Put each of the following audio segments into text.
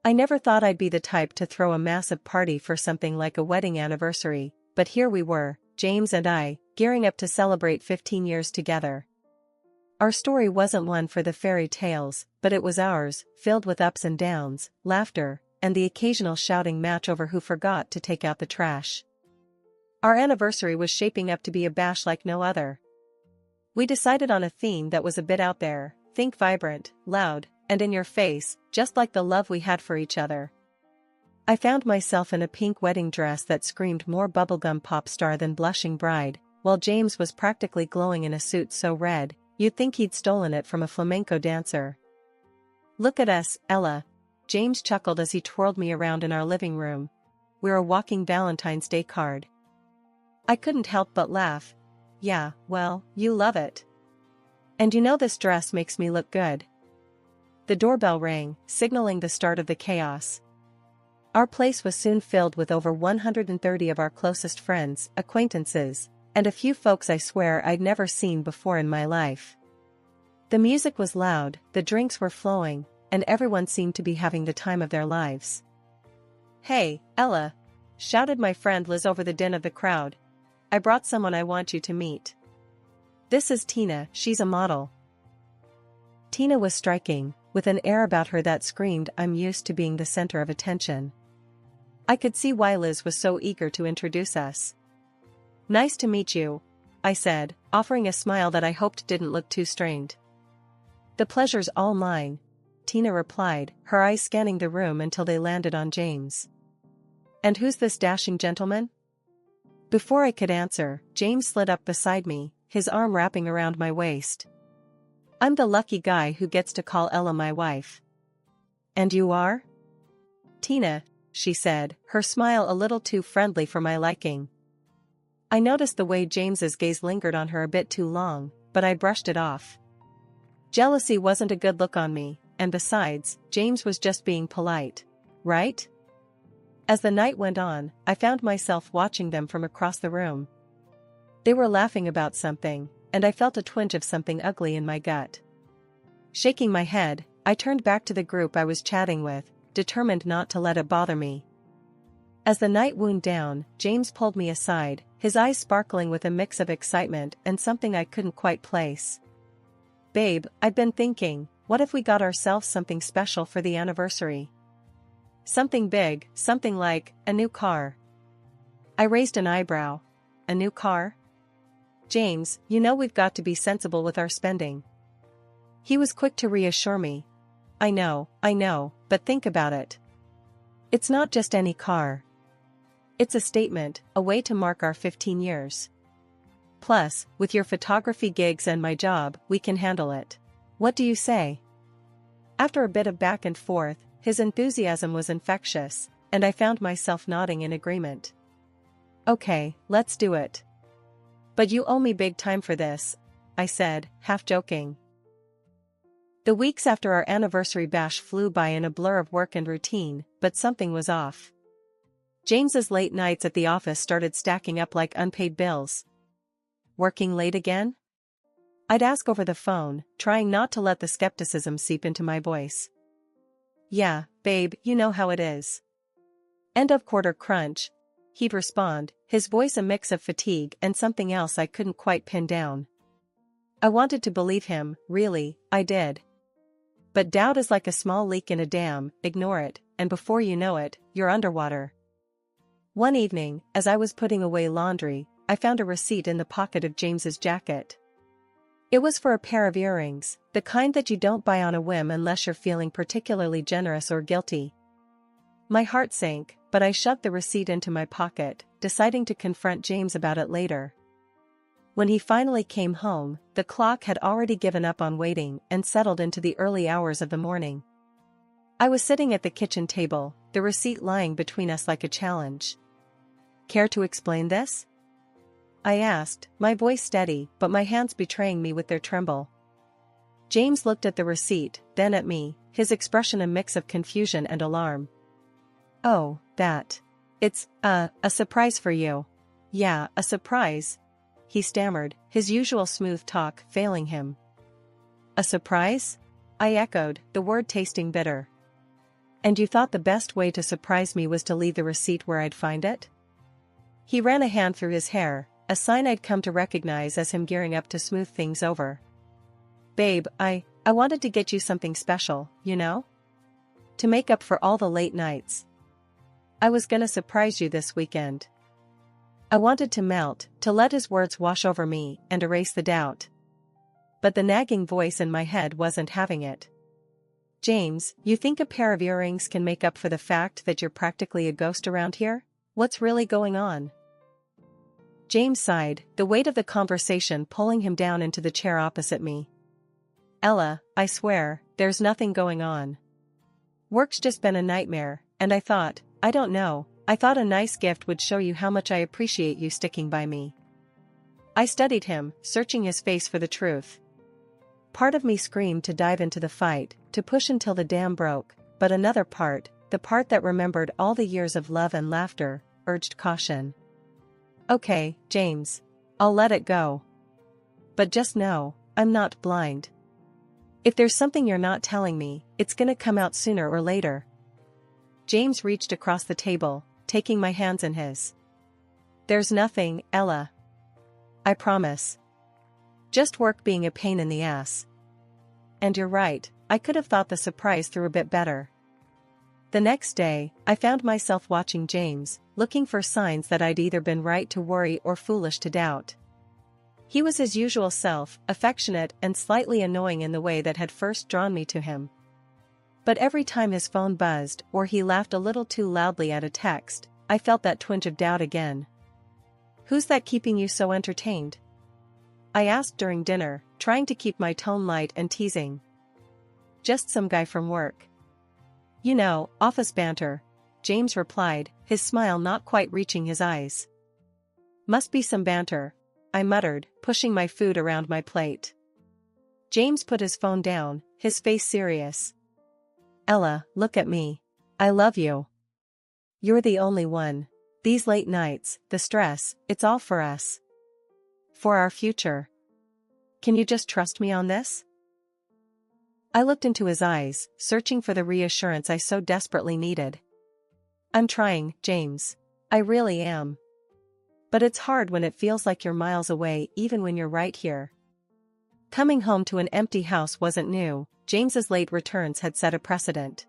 I never thought I'd be the type to throw a massive party for something like a wedding anniversary, but here we were, James and I, gearing up to celebrate 15 years together. Our story wasn't one for the fairy tales, but it was ours, filled with ups and downs, laughter, and the occasional shouting match over who forgot to take out the trash. Our anniversary was shaping up to be a bash like no other. We decided on a theme that was a bit out there, think vibrant, loud, and in your face, just like the love we had for each other. I found myself in a pink wedding dress that screamed more bubblegum pop star than blushing bride, while James was practically glowing in a suit so red, you'd think he'd stolen it from a flamenco dancer. "Look at us, Ella," James chuckled as he twirled me around in our living room. "We're a walking Valentine's Day card." I couldn't help but laugh. "Yeah, well, you love it. And you know this dress makes me look good." The doorbell rang, signaling the start of the chaos. Our place was soon filled with over 130 of our closest friends, acquaintances, and a few folks I swear I'd never seen before in my life. The music was loud, the drinks were flowing, and everyone seemed to be having the time of their lives. "Hey, Ella!" shouted my friend Liz over the din of the crowd. "I brought someone I want you to meet. This is Tina, she's a model." Tina was striking, with an air about her that screamed, "I'm used to being the center of attention." I could see why Liz was so eager to introduce us. "Nice to meet you," I said, offering a smile that I hoped didn't look too strained. "The pleasure's all mine," Tina replied, her eyes scanning the room until they landed on James. "And who's this dashing gentleman?" Before I could answer, James slid up beside me, his arm wrapping around my waist. "I'm the lucky guy who gets to call Ella my wife." "And you are?" "Tina," she said, her smile a little too friendly for my liking. I noticed the way James's gaze lingered on her a bit too long, but I brushed it off. Jealousy wasn't a good look on me, and besides, James was just being polite, right? As the night went on, I found myself watching them from across the room. They were laughing about something, and I felt a twinge of something ugly in my gut. Shaking my head, I turned back to the group I was chatting with, determined not to let it bother me. As the night wound down, James pulled me aside, his eyes sparkling with a mix of excitement and something I couldn't quite place. "Babe, I've been thinking, what if we got ourselves something special for the anniversary? Something big, something like a new car." I raised an eyebrow. "A new car?" "James, you know we've got to be sensible with our spending." He was quick to reassure me. I know, but think about it. It's not just any car. It's a statement, a way to mark our 15 years. Plus, with your photography gigs and my job, we can handle it. What do you say?" After a bit of back and forth, his enthusiasm was infectious, and I found myself nodding in agreement. "Okay, let's do it. But you owe me big time for this," I said, half joking. The weeks after our anniversary bash flew by in a blur of work and routine, but something was off. James's late nights at the office started stacking up like unpaid bills. "Working late again?" I'd ask over the phone, trying not to let the skepticism seep into my voice. "Yeah, babe, you know how it is. End of quarter crunch," he'd respond, his voice a mix of fatigue and something else I couldn't quite pin down. I wanted to believe him, really, I did. But doubt is like a small leak in a dam, ignore it, and before you know it, you're underwater. One evening, as I was putting away laundry, I found a receipt in the pocket of James's jacket. It was for a pair of earrings, the kind that you don't buy on a whim unless you're feeling particularly generous or guilty. My heart sank, but I shoved the receipt into my pocket, deciding to confront James about it later. When he finally came home, the clock had already given up on waiting and settled into the early hours of the morning. I was sitting at the kitchen table, the receipt lying between us like a challenge. "Care to explain this?" I asked, my voice steady, but my hands betraying me with their tremble. James looked at the receipt, then at me, his expression a mix of confusion and alarm. "Oh, that. It's, a surprise for you." "Yeah, a surprise," he stammered, his usual smooth talk failing him. "A surprise?" I echoed, the word tasting bitter. And you thought the best way to surprise me was to leave the receipt where I'd find it? He ran a hand through his hair, a sign I'd come to recognize as him gearing up to smooth things over. Babe, I wanted to get you something special, you know? To make up for all the late nights. I was gonna surprise you this weekend. I wanted to melt, to let his words wash over me and erase the doubt. But the nagging voice in my head wasn't having it. James, you think a pair of earrings can make up for the fact that you're practically a ghost around here? What's really going on? James sighed, the weight of the conversation pulling him down into the chair opposite me. Ella, I swear, there's nothing going on. Work's just been a nightmare, and I thought a nice gift would show you how much I appreciate you sticking by me. I studied him, searching his face for the truth. Part of me screamed to dive into the fight, to push until the dam broke, but another part, the part that remembered all the years of love and laughter, urged caution. Okay, James. I'll let it go. But just know, I'm not blind. If there's something you're not telling me, it's gonna come out sooner or later. James reached across the table, taking my hands in his. There's nothing, Ella. I promise. Just work being a pain in the ass. And you're right, I could have thought the surprise through a bit better. The next day, I found myself watching James, looking for signs that I'd either been right to worry or foolish to doubt. He was his usual self, affectionate and slightly annoying in the way that had first drawn me to him. But every time his phone buzzed or he laughed a little too loudly at a text, I felt that twinge of doubt again. Who's that keeping you so entertained? I asked during dinner, trying to keep my tone light and teasing. Just some guy from work. You know, office banter, James replied, his smile not quite reaching his eyes. Must be some banter, I muttered, pushing my food around my plate. James put his phone down, his face serious. Ella, look at me. I love you. You're the only one. These late nights, the stress, it's all for us. For our future. Can you just trust me on this? I looked into his eyes, searching for the reassurance I so desperately needed. I'm trying, James. I really am. But it's hard when it feels like you're miles away even when you're right here. Coming home to an empty house wasn't new, James's late returns had set a precedent.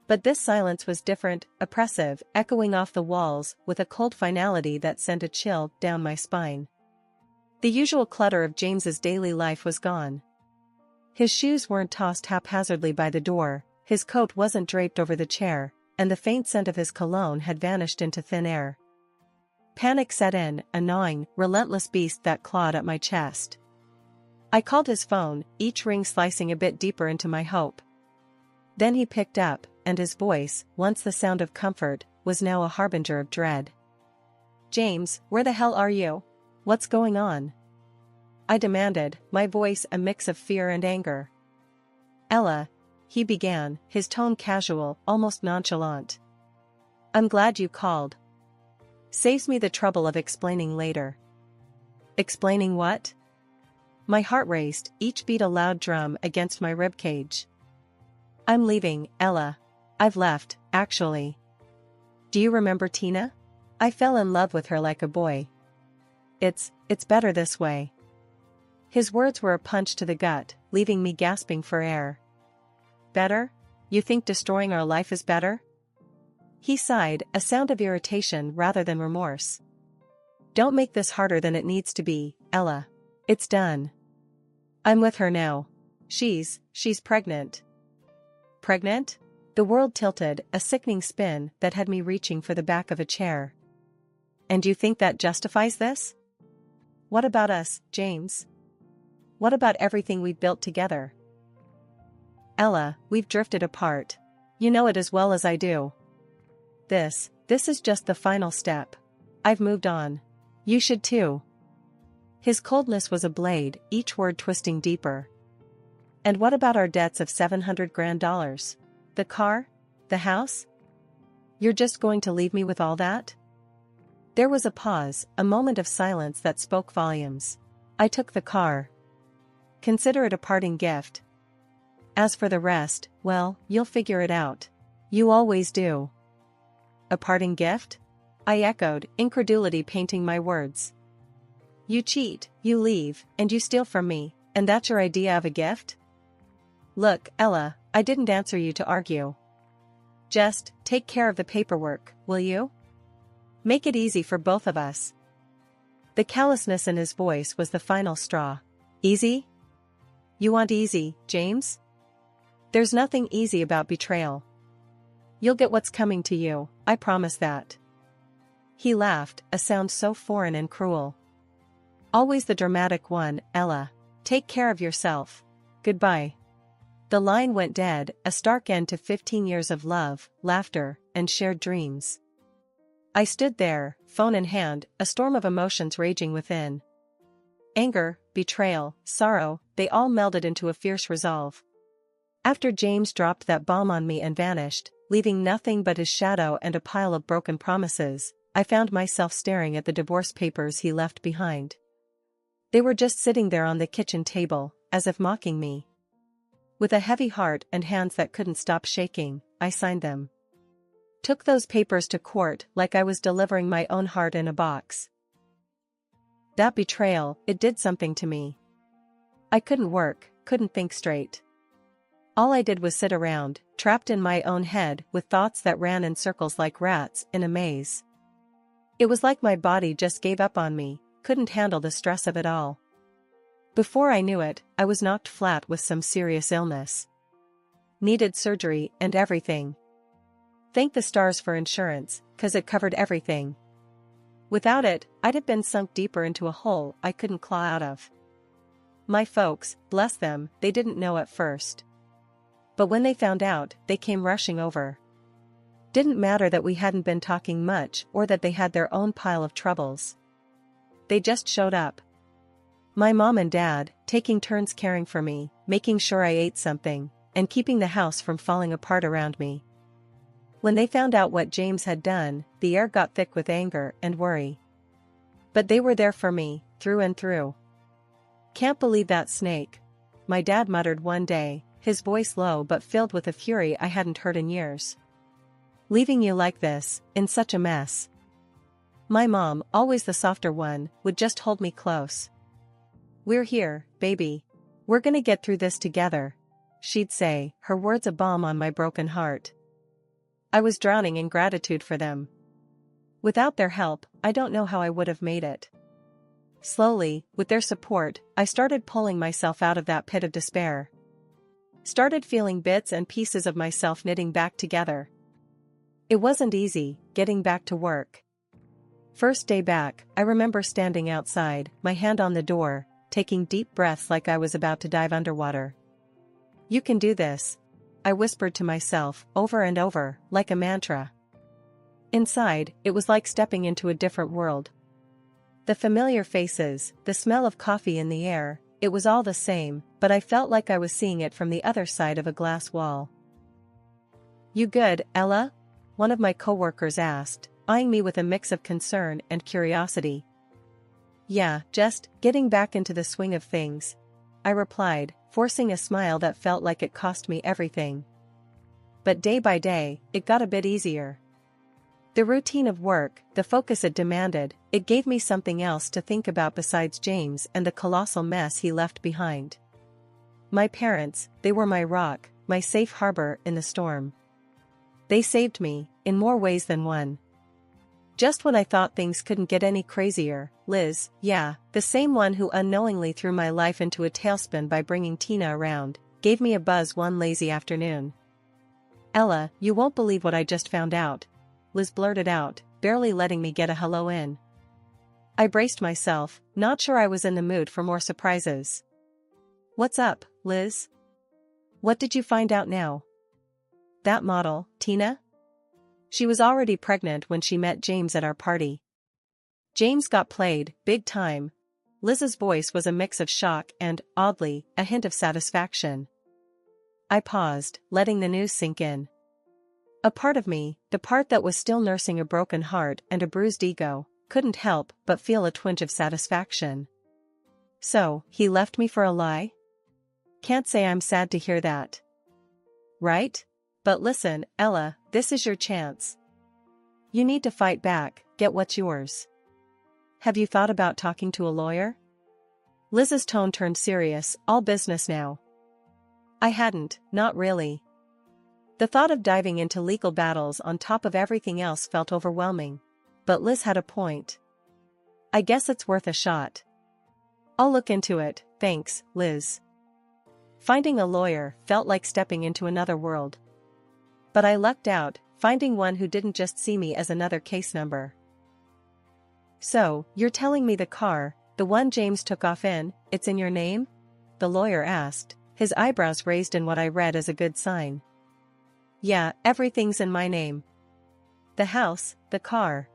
But this silence was different, oppressive, echoing off the walls with a cold finality that sent a chill down my spine. The usual clutter of James's daily life was gone. His shoes weren't tossed haphazardly by the door, his coat wasn't draped over the chair, and the faint scent of his cologne had vanished into thin air. Panic set in, a gnawing, relentless beast that clawed at my chest. I called his phone, each ring slicing a bit deeper into my hope. Then he picked up, and his voice, once the sound of comfort, was now a harbinger of dread. James, where the hell are you? What's going on? I demanded, my voice a mix of fear and anger. Ella, he began, his tone casual, almost nonchalant. I'm glad you called. Saves me the trouble of explaining later. Explaining what? My heart raced, each beat a loud drum against my ribcage. I'm leaving, Ella. I've left, actually. Do you remember Tina? I fell in love with her like a boy. It's better this way. His words were a punch to the gut, leaving me gasping for air. Better? You think destroying our life is better? He sighed, a sound of irritation rather than remorse. Don't make this harder than it needs to be, Ella. It's done. I'm with her now. She's pregnant. Pregnant? The world tilted, a sickening spin that had me reaching for the back of a chair. And you think that justifies this? What about us, James? What about everything we've built together? Ella, we've drifted apart. You know it as well as I do. This is just the final step. I've moved on. You should too. His coldness was a blade, each word twisting deeper. And what about our debts of $700,000? The car? The house? You're just going to leave me with all that? There was a pause, a moment of silence that spoke volumes. I took the car. Consider it a parting gift. As for the rest, well, you'll figure it out. You always do. A parting gift? I echoed, incredulity painting my words. You cheat, you leave, and you steal from me, and that's your idea of a gift? Look, Ella, I didn't answer you to argue. Just, take care of the paperwork, will you? Make it easy for both of us. The callousness in his voice was the final straw. Easy? You want easy, James? There's nothing easy about betrayal. You'll get what's coming to you, I promise that. He laughed, a sound so foreign and cruel. Always the dramatic one, Ella. Take care of yourself. Goodbye. The line went dead, a stark end to 15 years of love, laughter, and shared dreams. I stood there, phone in hand, a storm of emotions raging within. Anger, betrayal, sorrow, they all melded into a fierce resolve. After James dropped that bomb on me and vanished, leaving nothing but his shadow and a pile of broken promises, I found myself staring at the divorce papers he left behind. They were just sitting there on the kitchen table, as if mocking me. With a heavy heart and hands that couldn't stop shaking, I signed them. Took those papers to court like I was delivering my own heart in a box. That betrayal, it did something to me. I couldn't work, couldn't think straight. All I did was sit around, trapped in my own head with thoughts that ran in circles like rats in a maze. It was like my body just gave up on me, couldn't handle the stress of it all. Before I knew it, I was knocked flat with some serious illness. Needed surgery and everything. Thank the stars for insurance, 'cause it covered everything. Without it, I'd have been sunk deeper into a hole I couldn't claw out of. My folks, bless them, they didn't know at first. But when they found out, they came rushing over. Didn't matter that we hadn't been talking much or that they had their own pile of troubles. They just showed up. My mom and dad, taking turns caring for me, making sure I ate something, and keeping the house from falling apart around me. When they found out what James had done, the air got thick with anger and worry. But they were there for me, through and through. Can't believe that snake, my dad muttered one day, his voice low but filled with a fury I hadn't heard in years. Leaving you like this, in such a mess. My mom, always the softer one, would just hold me close. We're here, baby. We're gonna get through this together, she'd say, her words a balm on my broken heart. I was drowning in gratitude for them. Without their help, I don't know how I would have made it. Slowly, with their support, I started pulling myself out of that pit of despair. Started feeling bits and pieces of myself knitting back together. It wasn't easy, getting back to work. First day back, I remember standing outside, my hand on the door, taking deep breaths like I was about to dive underwater. You can do this, I whispered to myself, over and over, like a mantra. Inside, it was like stepping into a different world. The familiar faces, the smell of coffee in the air, it was all the same, but I felt like I was seeing it from the other side of a glass wall. You good, Ella? One of my coworkers asked, eyeing me with a mix of concern and curiosity. Yeah, just getting back into the swing of things, I replied, forcing a smile that felt like it cost me everything. But day by day, it got a bit easier. The routine of work, the focus it demanded, it gave me something else to think about besides James and the colossal mess he left behind. My parents, they were my rock, my safe harbor in the storm. They saved me, in more ways than one. Just when I thought things couldn't get any crazier, Liz, yeah, the same one who unknowingly threw my life into a tailspin by bringing Tina around, gave me a buzz one lazy afternoon. Ella, you won't believe what I just found out, Liz blurted out, barely letting me get a hello in. I braced myself, not sure I was in the mood for more surprises. What's up, Liz? What did you find out now? That model, Tina? She was already pregnant when she met James at our party. James got played, big time. Liz's voice was a mix of shock and, oddly, a hint of satisfaction. I paused, letting the news sink in. A part of me, the part that was still nursing a broken heart and a bruised ego, couldn't help but feel a twinge of satisfaction. So, he left me for a lie? Can't say I'm sad to hear that. Right? But listen, Ella, this is your chance. You need to fight back, get what's yours. Have you thought about talking to a lawyer? Liz's tone turned serious, all business now. I hadn't, not really. The thought of diving into legal battles on top of everything else felt overwhelming. But Liz had a point. I guess it's worth a shot. I'll look into it, thanks, Liz. Finding a lawyer felt like stepping into another world. But I lucked out, finding one who didn't just see me as another case number. So, you're telling me the car, the one James took off in, it's in your name? The lawyer asked, his eyebrows raised in what I read as a good sign. Yeah, everything's in my name. The house, the car.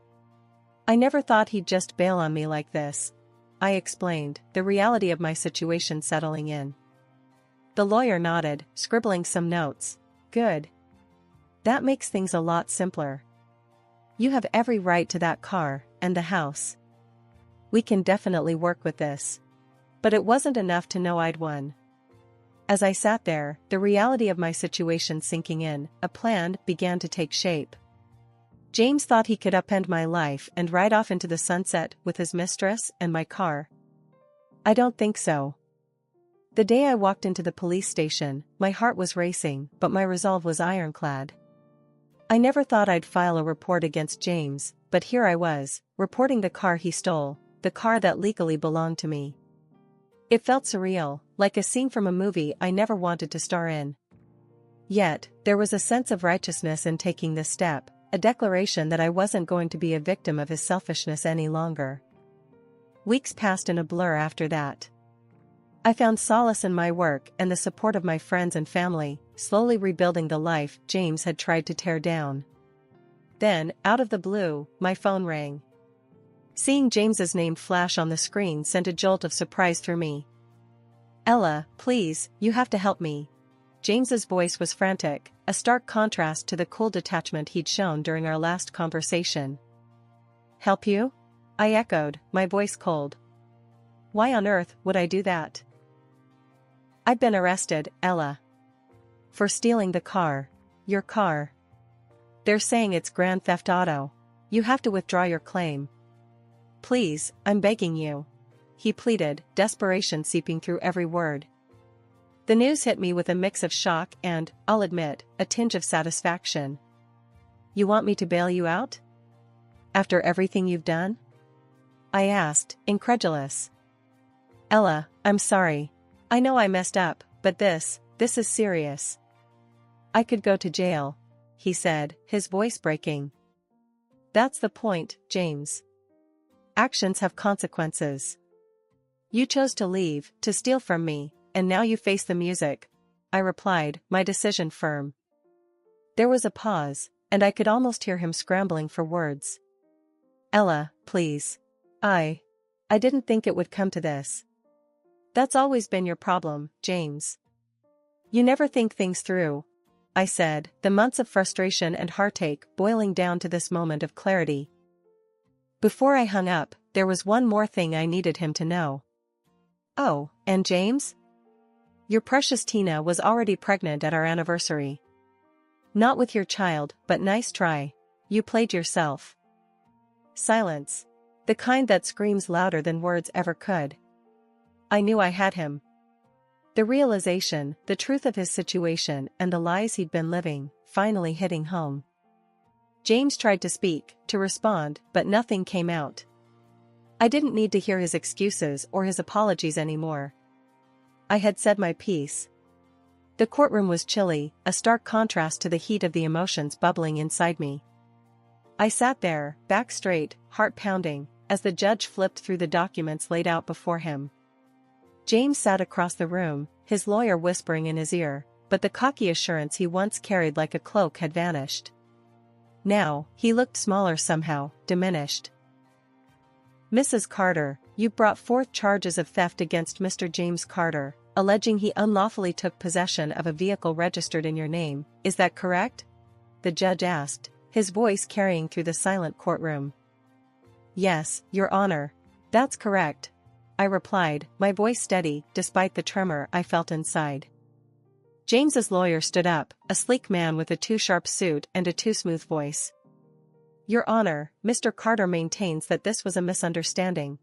I never thought he'd just bail on me like this, I explained, the reality of my situation settling in. The lawyer nodded, scribbling some notes. Good. That makes things a lot simpler. You have every right to that car, and the house. We can definitely work with this. But it wasn't enough to know I'd won. As I sat there, the reality of my situation sinking in, a plan began to take shape. James thought he could upend my life and ride off into the sunset with his mistress and my car. I don't think so. The day I walked into the police station, my heart was racing, but my resolve was ironclad. I never thought I'd file a report against James, but here I was, reporting the car he stole, the car that legally belonged to me. It felt surreal, like a scene from a movie I never wanted to star in. Yet, there was a sense of righteousness in taking this step, a declaration that I wasn't going to be a victim of his selfishness any longer. Weeks passed in a blur after that. I found solace in my work and the support of my friends and family, slowly rebuilding the life James had tried to tear down. Then, out of the blue, my phone rang. Seeing James's name flash on the screen sent a jolt of surprise through me. Ella, please, you have to help me. James's voice was frantic, a stark contrast to the cool detachment he'd shown during our last conversation. Help you? I echoed, my voice cold. Why on earth would I do that? I've been arrested, Ella. For stealing the car. Your car. They're saying it's grand theft auto. You have to withdraw your claim. Please, I'm begging you. He pleaded, desperation seeping through every word. The news hit me with a mix of shock and, I'll admit, a tinge of satisfaction. You want me to bail you out? After everything you've done? I asked, incredulous. Ella, I'm sorry. I know I messed up, but this is serious. I could go to jail, he said, his voice breaking. That's the point, James. Actions have consequences. You chose to leave, to steal from me, and now you face the music, I replied, my decision firm. There was a pause, and I could almost hear him scrambling for words. Ella, please. I didn't think it would come to this. That's always been your problem, James. You never think things through, I said, the months of frustration and heartache boiling down to this moment of clarity. Before I hung up, there was one more thing I needed him to know. Oh, and James? Your precious Tina was already pregnant at our anniversary. Not with your child, but nice try. You played yourself. Silence. The kind that screams louder than words ever could. I knew I had him. The realization, the truth of his situation and the lies he'd been living, finally hitting home. James tried to speak, to respond, but nothing came out. I didn't need to hear his excuses or his apologies anymore. I had said my piece. The courtroom was chilly, a stark contrast to the heat of the emotions bubbling inside me. I sat there, back straight, heart pounding, as the judge flipped through the documents laid out before him. James sat across the room, his lawyer whispering in his ear, but the cocky assurance he once carried like a cloak had vanished. Now, he looked smaller somehow, diminished. Mrs. Carter, you brought forth charges of theft against Mr. James Carter, alleging he unlawfully took possession of a vehicle registered in your name, is that correct? The judge asked, his voice carrying through the silent courtroom. Yes, Your Honor. That's correct, I replied, my voice steady, despite the tremor I felt inside. James's lawyer stood up, a sleek man with a too-sharp suit and a too-smooth voice. Your Honor, Mr. Carter maintains that this was a misunderstanding.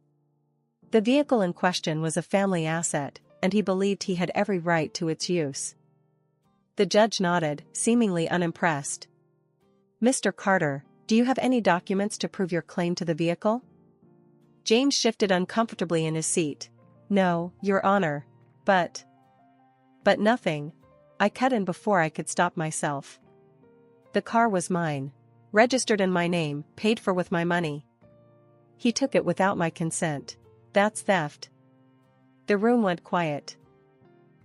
The vehicle in question was a family asset, and he believed he had every right to its use. The judge nodded, seemingly unimpressed. Mr. Carter, do you have any documents to prove your claim to the vehicle? James shifted uncomfortably in his seat. No, Your Honor. But nothing. I cut in before I could stop myself. The car was mine. Registered in my name, paid for with my money. He took it without my consent. That's theft. The room went quiet.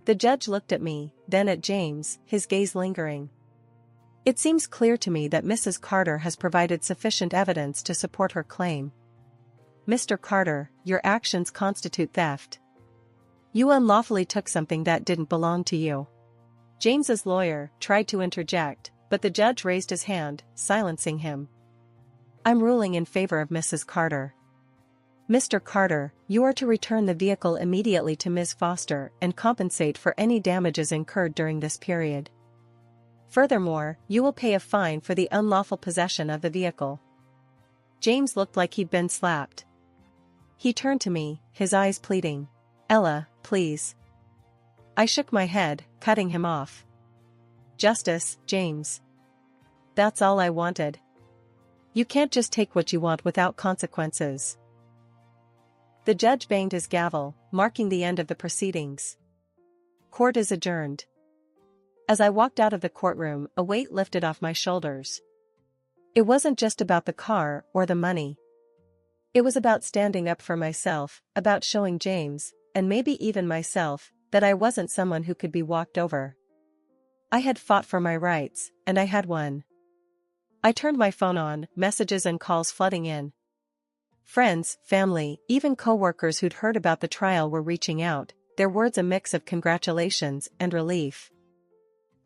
The judge looked at me, then at James, his gaze lingering. It seems clear to me that Mrs. Carter has provided sufficient evidence to support her claim. Mr. Carter, your actions constitute theft. You unlawfully took something that didn't belong to you. James's lawyer tried to interject, but the judge raised his hand, silencing him. I'm ruling in favor of Mrs. Carter. Mr. Carter, you are to return the vehicle immediately to Ms. Foster and compensate for any damages incurred during this period. Furthermore, you will pay a fine for the unlawful possession of the vehicle. James looked like he'd been slapped. He turned to me, his eyes pleading. Ella, please. I shook my head, cutting him off. Justice, James. That's all I wanted. You can't just take what you want without consequences. The judge banged his gavel, marking the end of the proceedings. Court is adjourned. As I walked out of the courtroom, a weight lifted off my shoulders. It wasn't just about the car or the money. It was about standing up for myself, about showing James, and maybe even myself, that I wasn't someone who could be walked over. I had fought for my rights, and I had won. I turned my phone on, messages and calls flooding in. Friends, family, even co-workers who'd heard about the trial were reaching out, their words a mix of congratulations and relief.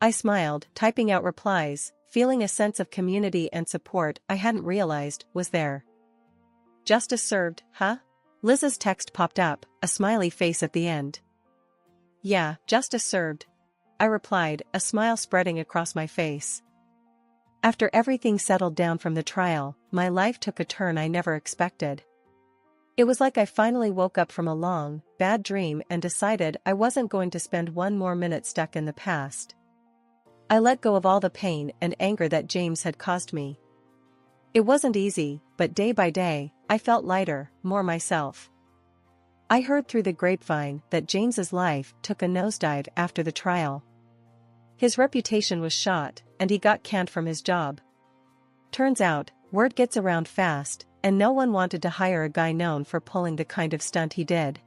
I smiled, typing out replies, feeling a sense of community and support I hadn't realized was there. Justice served, huh? Liz's text popped up, a smiley face at the end. Yeah, justice served. I replied, a smile spreading across my face. After everything settled down from the trial, my life took a turn I never expected. It was like I finally woke up from a long, bad dream and decided I wasn't going to spend one more minute stuck in the past. I let go of all the pain and anger that James had caused me. It wasn't easy, but day by day, I felt lighter, more myself. I heard through the grapevine that James's life took a nosedive after the trial. His reputation was shot, and he got canned from his job. Turns out, word gets around fast, and no one wanted to hire a guy known for pulling the kind of stunt he did.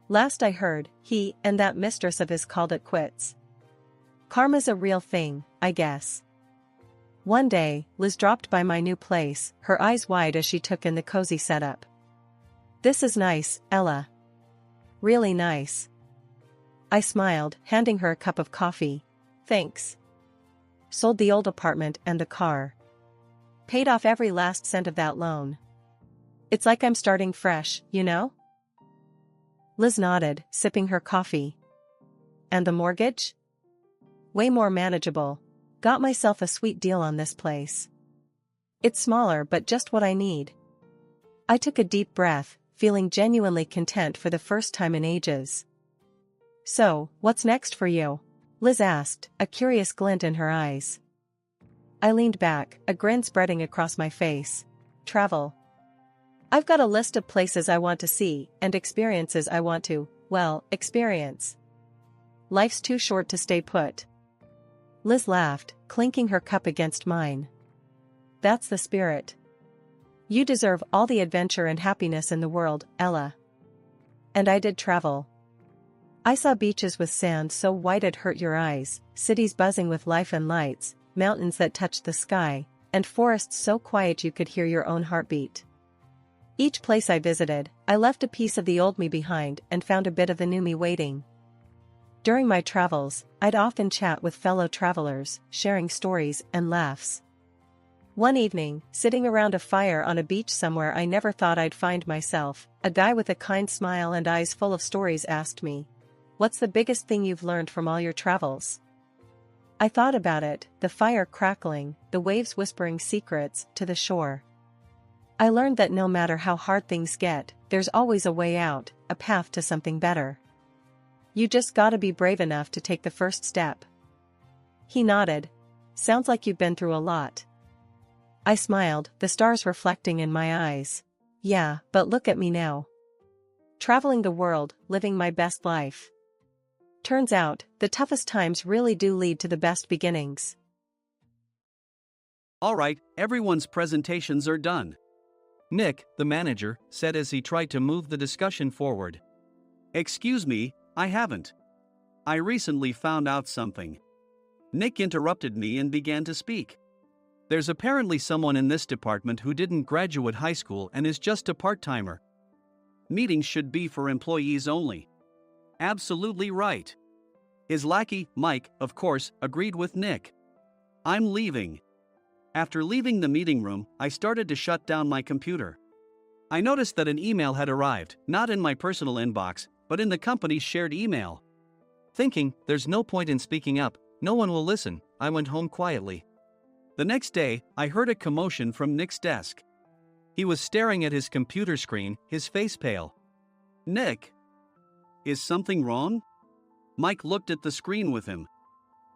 Last I heard, he and that mistress of his called it quits. Karma's a real thing, I guess. One day, Liz dropped by my new place, her eyes wide as she took in the cozy setup. This is nice, Ella. Really nice. I smiled, handing her a cup of coffee. Thanks. Sold the old apartment and the car. Paid off every last cent of that loan. It's like I'm starting fresh, you know? Liz nodded, sipping her coffee. And the mortgage? Way more manageable. Got myself a sweet deal on this place. It's smaller but just what I need. I took a deep breath, feeling genuinely content for the first time in ages. So, what's next for you? Liz asked, a curious glint in her eyes. I leaned back, a grin spreading across my face. Travel. I've got a list of places I want to see and experiences I want to, well, experience. Life's too short to stay put. Liz laughed, clinking her cup against mine. That's the spirit. You deserve all the adventure and happiness in the world, Ella. And I did travel. I saw beaches with sand so white it hurt your eyes, cities buzzing with life and lights, mountains that touched the sky, and forests so quiet you could hear your own heartbeat. Each place I visited, I left a piece of the old me behind and found a bit of the new me waiting. During my travels, I'd often chat with fellow travelers, sharing stories and laughs. One evening, sitting around a fire on a beach somewhere I never thought I'd find myself, a guy with a kind smile and eyes full of stories asked me, What's the biggest thing you've learned from all your travels? I thought about it, the fire crackling, the waves whispering secrets to the shore. I learned that no matter how hard things get, there's always a way out, a path to something better. You just gotta be brave enough to take the first step. He nodded. Sounds like you've been through a lot. I smiled, the stars reflecting in my eyes. Yeah, but look at me now. Traveling the world, living my best life. Turns out, the toughest times really do lead to the best beginnings. All right, everyone's presentations are done. Nick, the manager, said as he tried to move the discussion forward. Excuse me, I haven't. I recently found out something. Nick interrupted me and began to speak. There's apparently someone in this department who didn't graduate high school and is just a part-timer. Meetings should be for employees only. Absolutely right. His lackey, Mike, of course, agreed with Nick. I'm leaving. After leaving the meeting room, I started to shut down my computer. I noticed that an email had arrived, not in my personal inbox, but in the company's shared email. Thinking, there's no point in speaking up, no one will listen, I went home quietly. The next day, I heard a commotion from Nick's desk. He was staring at his computer screen, his face pale. Nick! Is something wrong? Mike looked at the screen with him.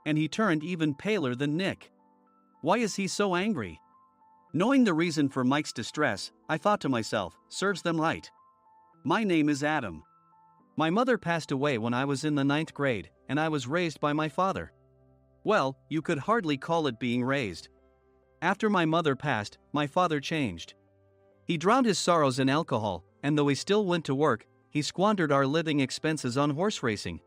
And he turned even paler than Nick. Why is he so angry? Knowing the reason for Mike's distress, I thought to myself, serves them right. My name is Adam. My mother passed away when I was in the 9th grade, and I was raised by my father. Well, you could hardly call it being raised. After my mother passed, my father changed. He drowned his sorrows in alcohol, and though he still went to work, he squandered our living expenses on horse racing.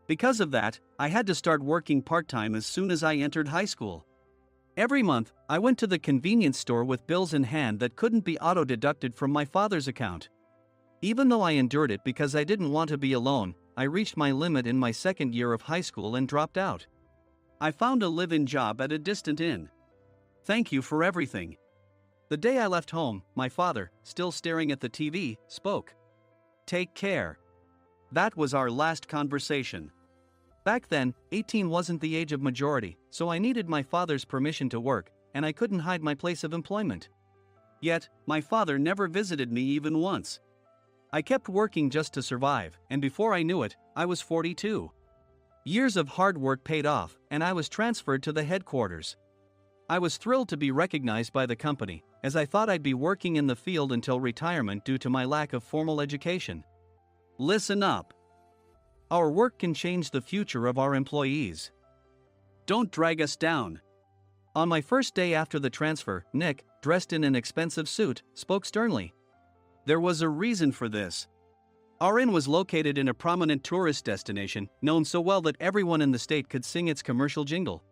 Because of that, I had to start working part-time as soon as I entered high school. Every month, I went to the convenience store with bills in hand that couldn't be auto-deducted from my father's account. Even though I endured it because I didn't want to be alone, I reached my limit in my second year of high school and dropped out. I found a live-in job at a distant inn. Thank you for everything. The day I left home, my father, still staring at the TV, spoke. Take care. That was our last conversation. Back then, 18 wasn't the age of majority, so I needed my father's permission to work, and I couldn't hide my place of employment. Yet, my father never visited me even once. I kept working just to survive, and before I knew it, I was 42. Years of hard work paid off, and I was transferred to the headquarters. I was thrilled to be recognized by the company, as I thought I'd be working in the field until retirement due to my lack of formal education. Listen up. Our work can change the future of our employees. Don't drag us down. On my first day after the transfer, Nick, dressed in an expensive suit, spoke sternly. There was a reason for this. Our inn was located in a prominent tourist destination, known so well that everyone in the state could sing its commercial jingle.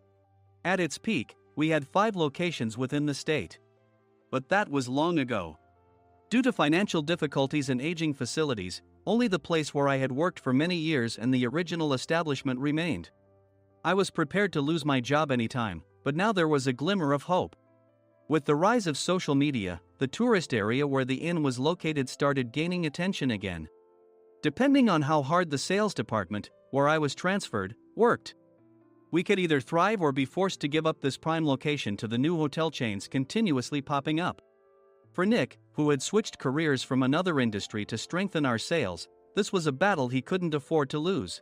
At its peak, we had 5 locations within the state. But that was long ago. Due to financial difficulties and aging facilities, only the place where I had worked for many years and the original establishment remained. I was prepared to lose my job anytime, but now there was a glimmer of hope. With the rise of social media, the tourist area where the inn was located started gaining attention again. Depending on how hard the sales department, where I was transferred, worked, we could either thrive or be forced to give up this prime location to the new hotel chains continuously popping up. For Nick, who had switched careers from another industry to strengthen our sales, this was a battle he couldn't afford to lose.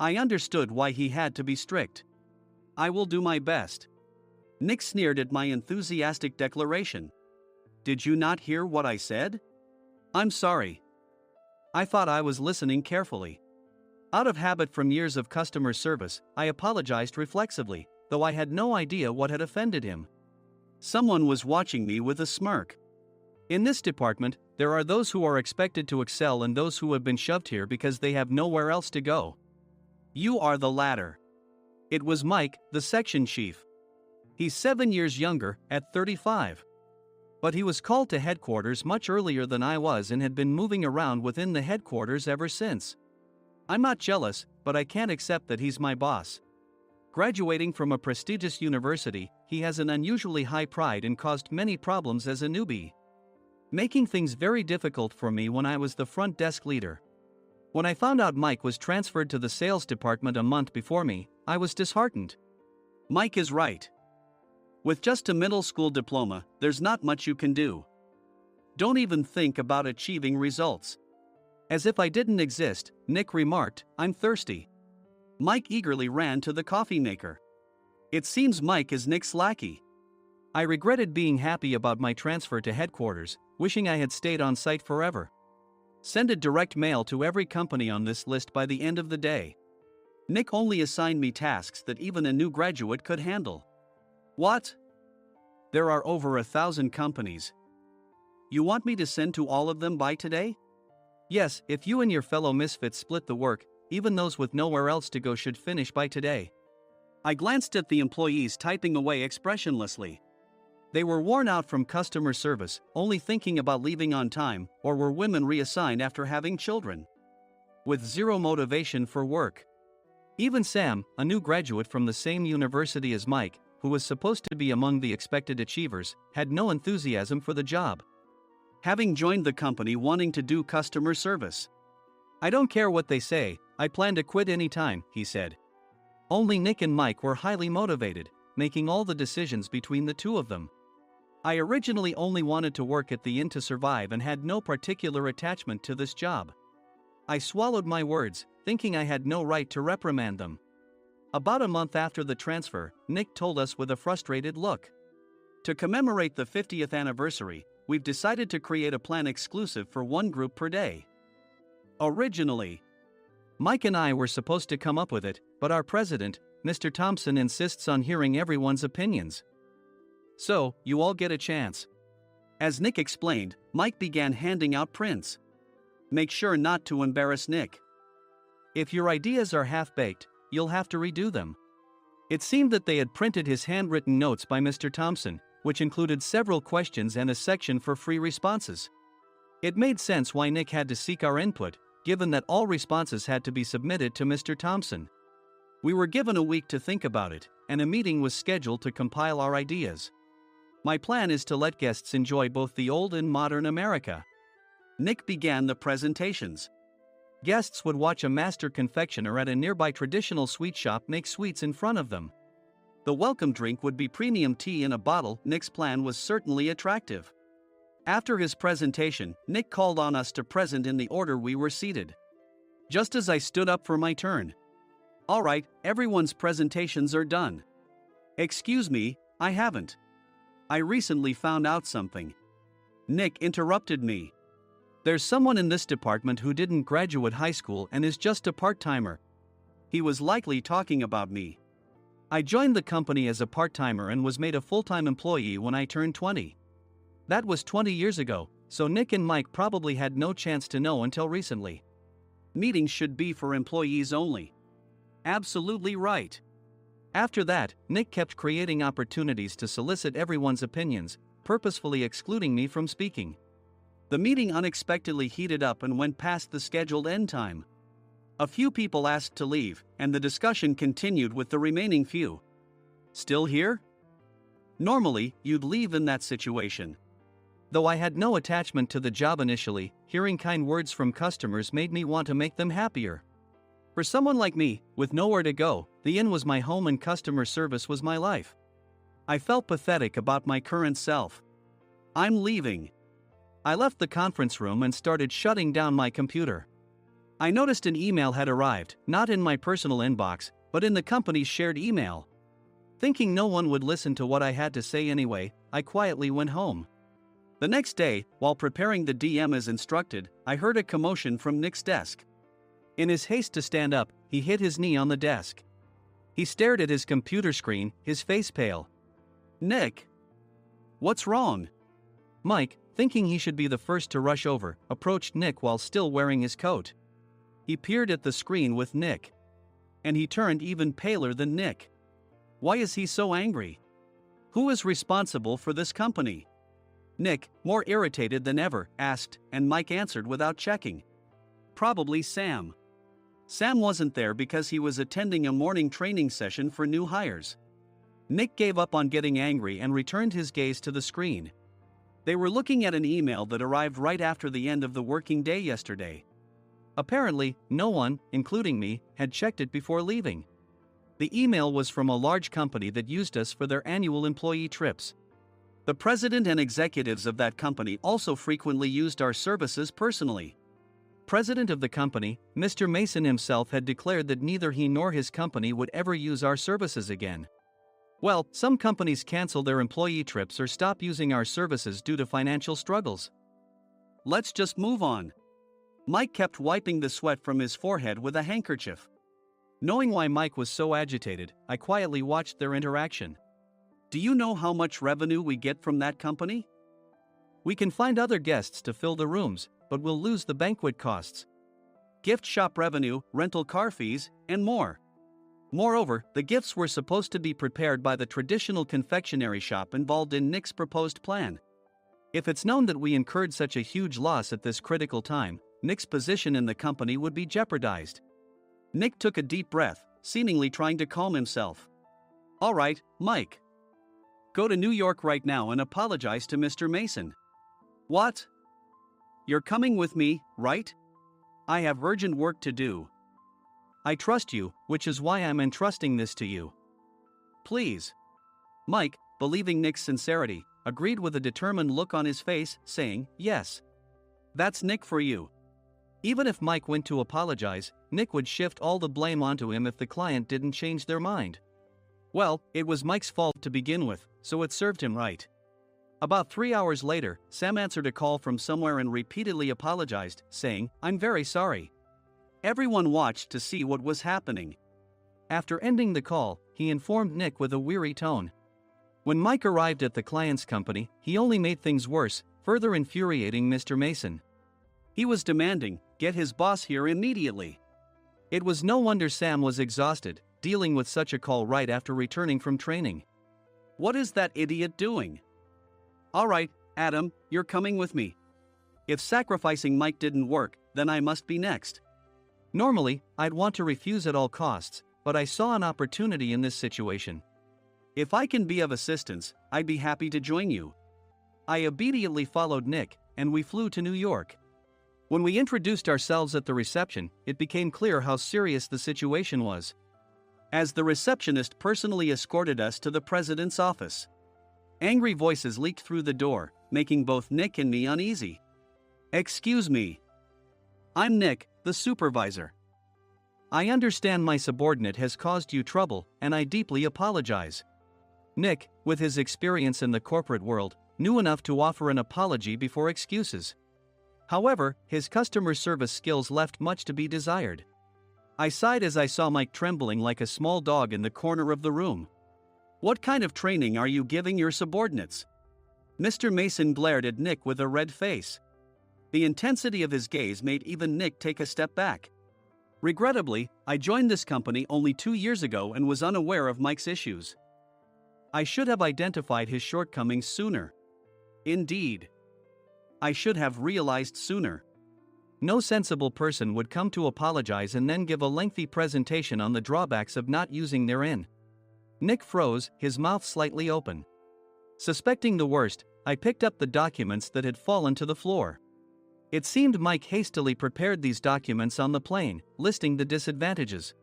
I understood why he had to be strict. I will do my best. Nick sneered at my enthusiastic declaration. Did you not hear what I said? I'm sorry. I thought I was listening carefully. Out of habit from years of customer service, I apologized reflexively, though I had no idea what had offended him. Someone was watching me with a smirk. In this department, there are those who are expected to excel and those who have been shoved here because they have nowhere else to go. You are the latter. It was Mike, the section chief. He's 7 years younger, at 35. But he was called to headquarters much earlier than I was and had been moving around within the headquarters ever since. I'm not jealous, but I can't accept that he's my boss. Graduating from a prestigious university, he has an unusually high pride and caused many problems as a newbie, making things very difficult for me when I was the front desk leader. When I found out Mike was transferred to the sales department a month before me, I was disheartened. Mike is right. With just a middle school diploma, there's not much you can do. Don't even think about achieving results. As if I didn't exist, Nick remarked, I'm thirsty. Mike eagerly ran to the coffee maker. It seems Mike is Nick's lackey. I regretted being happy about my transfer to headquarters, wishing I had stayed on site forever. Send a direct mail to every company on this list by the end of the day. Nick only assigned me tasks that even a new graduate could handle. What? There are over 1,000 companies. You want me to send to all of them by today? Yes, if you and your fellow misfits split the work, even those with nowhere else to go should finish by today. I glanced at the employees typing away expressionlessly. They were worn out from customer service, only thinking about leaving on time, or were women reassigned after having children. With zero motivation for work. Even Sam, a new graduate from the same university as Mike, who was supposed to be among the expected achievers, had no enthusiasm for the job. Having joined the company wanting to do customer service. I don't care what they say, I plan to quit anytime, he said. Only Nick and Mike were highly motivated, making all the decisions between the two of them. I originally only wanted to work at the inn to survive and had no particular attachment to this job. I swallowed my words, thinking I had no right to reprimand them. About a month after the transfer, Nick told us with a frustrated look. To commemorate the 50th anniversary, we've decided to create a plan exclusive for one group per day. Originally, Mike and I were supposed to come up with it, but our president, Mr. Thompson, insists on hearing everyone's opinions. So, you all get a chance. As Nick explained, Mike began handing out prints. Make sure not to embarrass Nick. If your ideas are half-baked, you'll have to redo them. It seemed that they had printed his handwritten notes by Mr. Thompson, which included several questions and a section for free responses. It made sense why Nick had to seek our input, given that all responses had to be submitted to Mr. Thompson. We were given a week to think about it, and a meeting was scheduled to compile our ideas. My plan is to let guests enjoy both the old and modern America. Nick began the presentations. Guests would watch a master confectioner at a nearby traditional sweet shop make sweets in front of them. The welcome drink would be premium tea in a bottle. Nick's plan was certainly attractive. After his presentation, Nick called on us to present in the order we were seated. Just as I stood up for my turn. All right, everyone's presentations are done. Excuse me, I haven't. I recently found out something. Nick interrupted me. There's someone in this department who didn't graduate high school and is just a part-timer. He was likely talking about me. I joined the company as a part-timer and was made a full-time employee when I turned 20. That was 20 years ago, so Nick and Mike probably had no chance to know until recently. Meetings should be for employees only. Absolutely right. After that, Nick kept creating opportunities to solicit everyone's opinions, purposefully excluding me from speaking. The meeting unexpectedly heated up and went past the scheduled end time. A few people asked to leave, and the discussion continued with the remaining few. Still here? Normally, you'd leave in that situation. Though I had no attachment to the job initially, hearing kind words from customers made me want to make them happier. For someone like me, with nowhere to go, the inn was my home and customer service was my life. I felt pathetic about my current self. I'm leaving. I left the conference room and started shutting down my computer. I noticed an email had arrived, not in my personal inbox, but in the company's shared email. Thinking no one would listen to what I had to say anyway, I quietly went home. The next day, while preparing the DM as instructed, I heard a commotion from Nick's desk. In his haste to stand up, he hit his knee on the desk. He stared at his computer screen, his face pale. Nick! What's wrong? Mike, thinking he should be the first to rush over, approached Nick while still wearing his coat. He peered at the screen with Nick. And he turned even paler than Nick. Why is he so angry? Who is responsible for this company? Nick, more irritated than ever, asked, and Mike answered without checking. Probably Sam. Sam wasn't there because he was attending a morning training session for new hires. Nick gave up on getting angry and returned his gaze to the screen. They were looking at an email that arrived right after the end of the working day yesterday. Apparently, no one, including me, had checked it before leaving. The email was from a large company that used us for their annual employee trips. The president and executives of that company also frequently used our services personally. President of the company, Mr. Mason himself, had declared that neither he nor his company would ever use our services again. Well, some companies cancel their employee trips or stop using our services due to financial struggles. Let's just move on. Mike kept wiping the sweat from his forehead with a handkerchief. Knowing why Mike was so agitated, I quietly watched their interaction. Do you know how much revenue we get from that company? We can find other guests to fill the rooms, but we'll lose the banquet costs, gift shop revenue, rental car fees, and more. Moreover, the gifts were supposed to be prepared by the traditional confectionery shop involved in Nick's proposed plan. If it's known that we incurred such a huge loss at this critical time, Nick's position in the company would be jeopardized. Nick took a deep breath, seemingly trying to calm himself. All right, Mike. Go to New York right now and apologize to Mr. Mason. What? You're coming with me, right? I have urgent work to do. I trust you, which is why I'm entrusting this to you. Please. Mike, believing Nick's sincerity, agreed with a determined look on his face, saying, yes. That's Nick for you. Even if Mike went to apologize, Nick would shift all the blame onto him if the client didn't change their mind. Well, it was Mike's fault to begin with, so it served him right. About 3 hours later, Sam answered a call from somewhere and repeatedly apologized, saying, I'm very sorry. Everyone watched to see what was happening. After ending the call, he informed Nick with a weary tone. When Mike arrived at the client's company, he only made things worse, further infuriating Mr. Mason. He was demanding, get his boss here immediately. It was no wonder Sam was exhausted, dealing with such a call right after returning from training. What is that idiot doing? All right, Adam, you're coming with me. If sacrificing Mike didn't work, then I must be next. Normally, I'd want to refuse at all costs, but I saw an opportunity in this situation. If I can be of assistance, I'd be happy to join you. I obediently followed Nick, and we flew to New York. When we introduced ourselves at the reception, it became clear how serious the situation was, as the receptionist personally escorted us to the president's office. Angry voices leaked through the door, making both Nick and me uneasy. Excuse me. I'm Nick, the supervisor. I understand my subordinate has caused you trouble, and I deeply apologize. Nick, with his experience in the corporate world, knew enough to offer an apology before excuses. However, his customer service skills left much to be desired. I sighed as I saw Mike trembling like a small dog in the corner of the room. What kind of training are you giving your subordinates? Mr. Mason glared at Nick with a red face. The intensity of his gaze made even Nick take a step back. Regrettably, I joined this company only 2 years ago and was unaware of Mike's issues. I should have identified his shortcomings sooner. Indeed. I should have realized sooner. No sensible person would come to apologize and then give a lengthy presentation on the drawbacks of not using their inn. Nick froze, his mouth slightly open. Suspecting the worst, I picked up the documents that had fallen to the floor. It seemed Mike hastily prepared these documents on the plane, listing the disadvantages.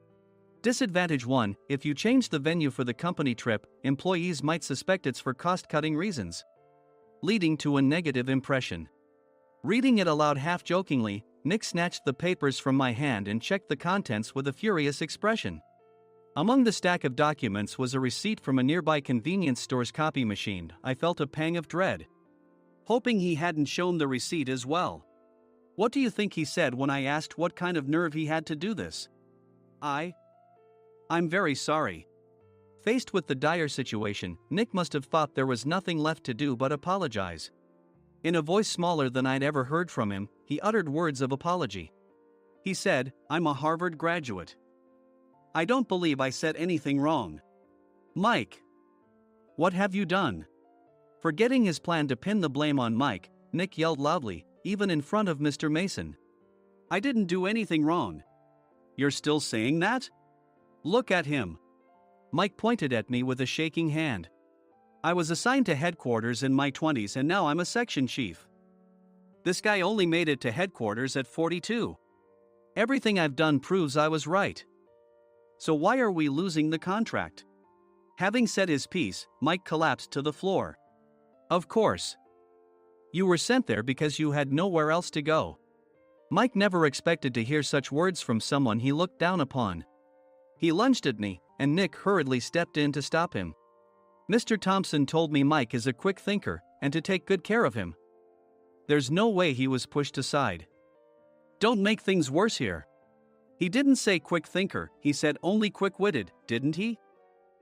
Disadvantage 1: if you change the venue for the company trip, employees might suspect it's for cost-cutting reasons, leading to a negative impression. Reading it aloud half-jokingly, Nick snatched the papers from my hand and checked the contents with a furious expression. Among the stack of documents was a receipt from a nearby convenience store's copy machine. I felt a pang of dread, hoping he hadn't shown the receipt as well. What do you think he said when I asked what kind of nerve he had to do this? I'm very sorry. Faced with the dire situation, Nick must have thought there was nothing left to do but apologize. In a voice smaller than I'd ever heard from him, he uttered words of apology. He said, I'm a Harvard graduate. I don't believe I said anything wrong. Mike! What have you done? Forgetting his plan to pin the blame on Mike, Nick yelled loudly, even in front of Mr. Mason. I didn't do anything wrong. You're still saying that? Look at him. Mike pointed at me with a shaking hand. I was assigned to headquarters in my 20s and now I'm a section chief. This guy only made it to headquarters at 42. Everything I've done proves I was right. So why are we losing the contract? Having said his piece, Mike collapsed to the floor. Of course. You were sent there because you had nowhere else to go. Mike never expected to hear such words from someone he looked down upon. He lunged at me, and Nick hurriedly stepped in to stop him. Mr. Thompson told me Mike is a quick thinker, and to take good care of him. There's no way he was pushed aside. Don't make things worse here. He didn't say quick thinker, he said only quick-witted, didn't he?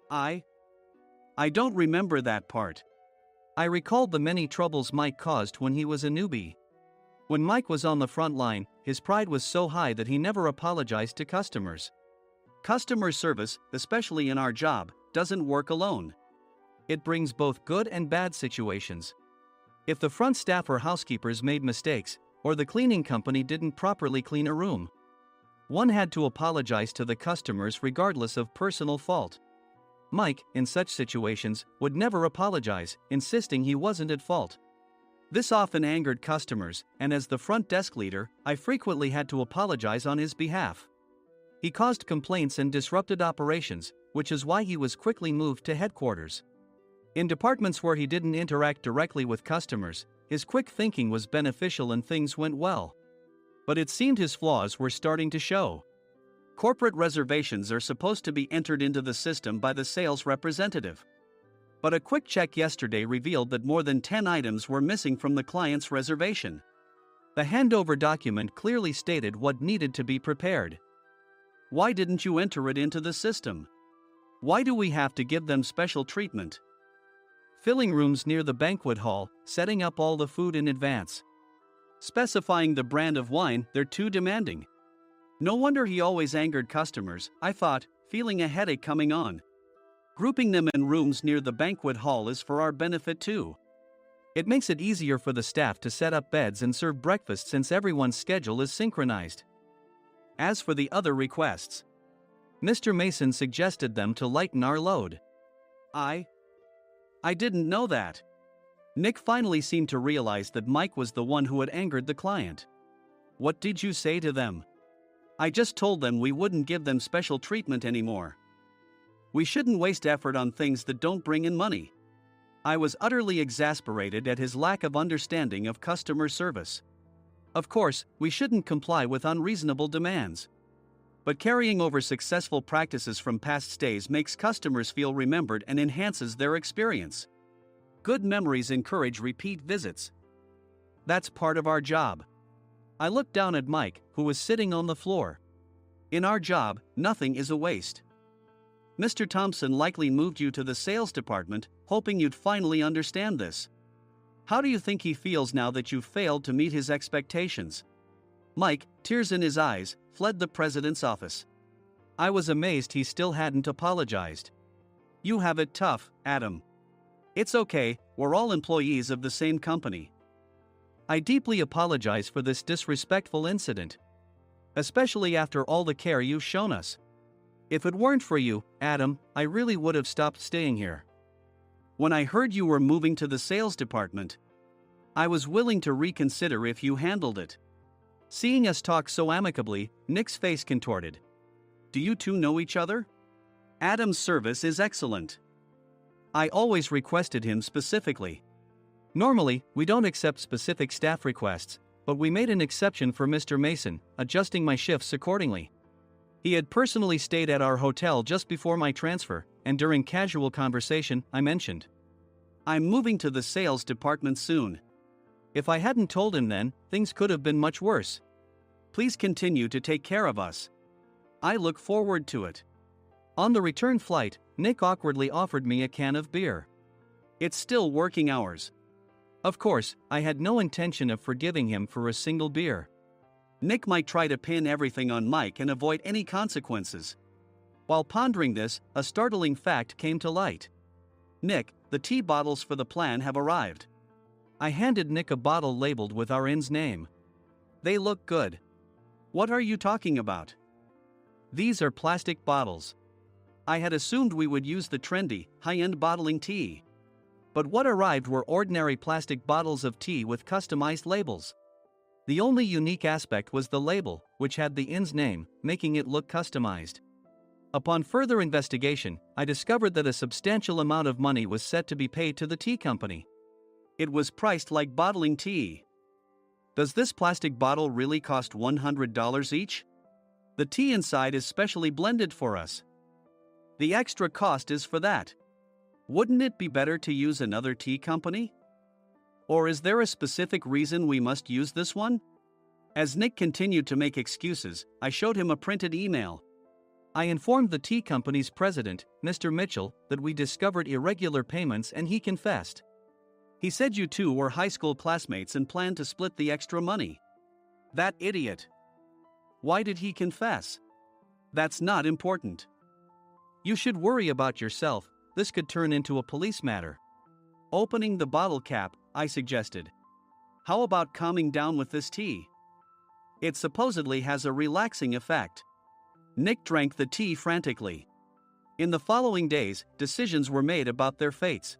I don't remember that part. I recalled the many troubles Mike caused when he was a newbie. When Mike was on the front line, his pride was so high that he never apologized to customers. Customer service, especially in our job, doesn't work alone. It brings both good and bad situations. If the front staff or housekeepers made mistakes, or the cleaning company didn't properly clean a room, one had to apologize to the customers regardless of personal fault. Mike, in such situations, would never apologize, insisting he wasn't at fault. This often angered customers, and as the front desk leader, I frequently had to apologize on his behalf. He caused complaints and disrupted operations, which is why he was quickly moved to headquarters. In departments where he didn't interact directly with customers, his quick thinking was beneficial and things went well. But it seemed his flaws were starting to show. Corporate reservations are supposed to be entered into the system by the sales representative. But a quick check yesterday revealed that more than 10 items were missing from the client's reservation. The handover document clearly stated what needed to be prepared. Why didn't you enter it into the system? Why do we have to give them special treatment? Filling rooms near the banquet hall, setting up all the food in advance. Specifying the brand of wine, they're too demanding. No wonder he always angered customers, I thought, feeling a headache coming on. Grouping them in rooms near the banquet hall is for our benefit too. It makes it easier for the staff to set up beds and serve breakfast since everyone's schedule is synchronized. As for the other requests, Mr. Mason suggested them to lighten our load. I didn't know that. Nick finally seemed to realize that Mike was the one who had angered the client. What did you say to them? I just told them we wouldn't give them special treatment anymore. We shouldn't waste effort on things that don't bring in money. I was utterly exasperated at his lack of understanding of customer service. Of course, we shouldn't comply with unreasonable demands. But carrying over successful practices from past stays makes customers feel remembered and enhances their experience. Good memories encourage repeat visits. That's part of our job. I looked down at Mike, who was sitting on the floor. In our job, nothing is a waste. Mr. Thompson likely moved you to the sales department, hoping you'd finally understand this. How do you think he feels now that you failed to meet his expectations? Mike, tears in his eyes, fled the president's office. I was amazed he still hadn't apologized. You have it tough, Adam. It's okay, we're all employees of the same company. I deeply apologize for this disrespectful incident. Especially after all the care you've shown us. If it weren't for you, Adam, I really would have stopped staying here. When I heard you were moving to the sales department, I was willing to reconsider if you handled it. Seeing us talk so amicably, Nick's face contorted. Do you two know each other? Adam's service is excellent. I always requested him specifically. Normally, we don't accept specific staff requests, but we made an exception for Mr. Mason, adjusting my shifts accordingly. He had personally stayed at our hotel just before my transfer, and during casual conversation, I mentioned, I'm moving to the sales department soon. If I hadn't told him then, things could have been much worse. Please continue to take care of us. I look forward to it. On the return flight, Nick awkwardly offered me a can of beer. It's still working hours. Of course, I had no intention of forgiving him for a single beer. Nick might try to pin everything on Mike and avoid any consequences. While pondering this, a startling fact came to light. Nick, the tea bottles for the plan have arrived. I handed Nick a bottle labeled with our inn's name. They look good. What are you talking about? These are plastic bottles. I had assumed we would use the trendy, high-end bottling tea. But what arrived were ordinary plastic bottles of tea with customized labels. The only unique aspect was the label, which had the inn's name, making it look customized. Upon further investigation, I discovered that a substantial amount of money was set to be paid to the tea company. It was priced like bottling tea. Does this plastic bottle really cost $100 each? The tea inside is specially blended for us. The extra cost is for that. Wouldn't it be better to use another tea company? Or is there a specific reason we must use this one? As Nick continued to make excuses, I showed him a printed email. I informed the tea company's president, Mr. Mitchell, that we discovered irregular payments and he confessed. He said you two were high school classmates and planned to split the extra money. That idiot. Why did he confess? That's not important. You should worry about yourself, this could turn into a police matter. Opening the bottle cap, I suggested. How about calming down with this tea? It supposedly has a relaxing effect. Nick drank the tea frantically. In the following days, decisions were made about their fates.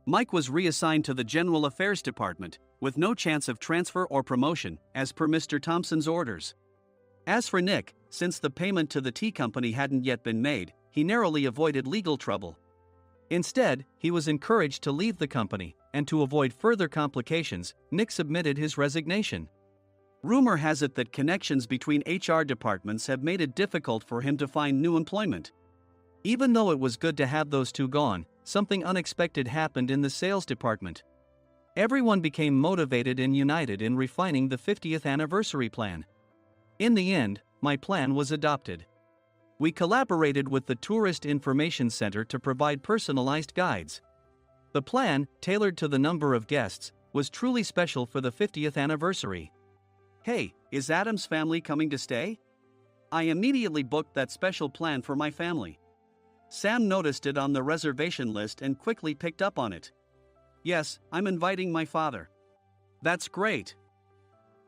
Mike was reassigned to the General Affairs Department, with no chance of transfer or promotion, as per Mr. Thompson's orders. As for Nick, since the payment to the tea company hadn't yet been made, he narrowly avoided legal trouble. Instead, he was encouraged to leave the company, and to avoid further complications, Nick submitted his resignation. Rumor has it that connections between HR departments have made it difficult for him to find new employment. Even though it was good to have those two gone, something unexpected happened in the sales department. Everyone became motivated and united in refining the 50th anniversary plan. In the end, my plan was adopted. We collaborated with the Tourist Information Center to provide personalized guides. The plan, tailored to the number of guests, was truly special for the 50th anniversary. Hey, is Adam's family coming to stay? I immediately booked that special plan for my family. Sam noticed it on the reservation list and quickly picked up on it. Yes, I'm inviting my father. That's great.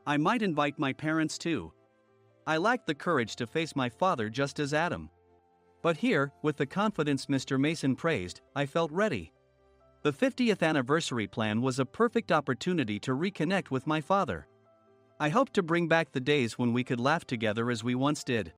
I might invite my parents too. I lacked the courage to face my father just as Adam. But here, with the confidence Mr. Mason praised, I felt ready. The 50th anniversary plan was a perfect opportunity to reconnect with my father. I hoped to bring back the days when we could laugh together as we once did.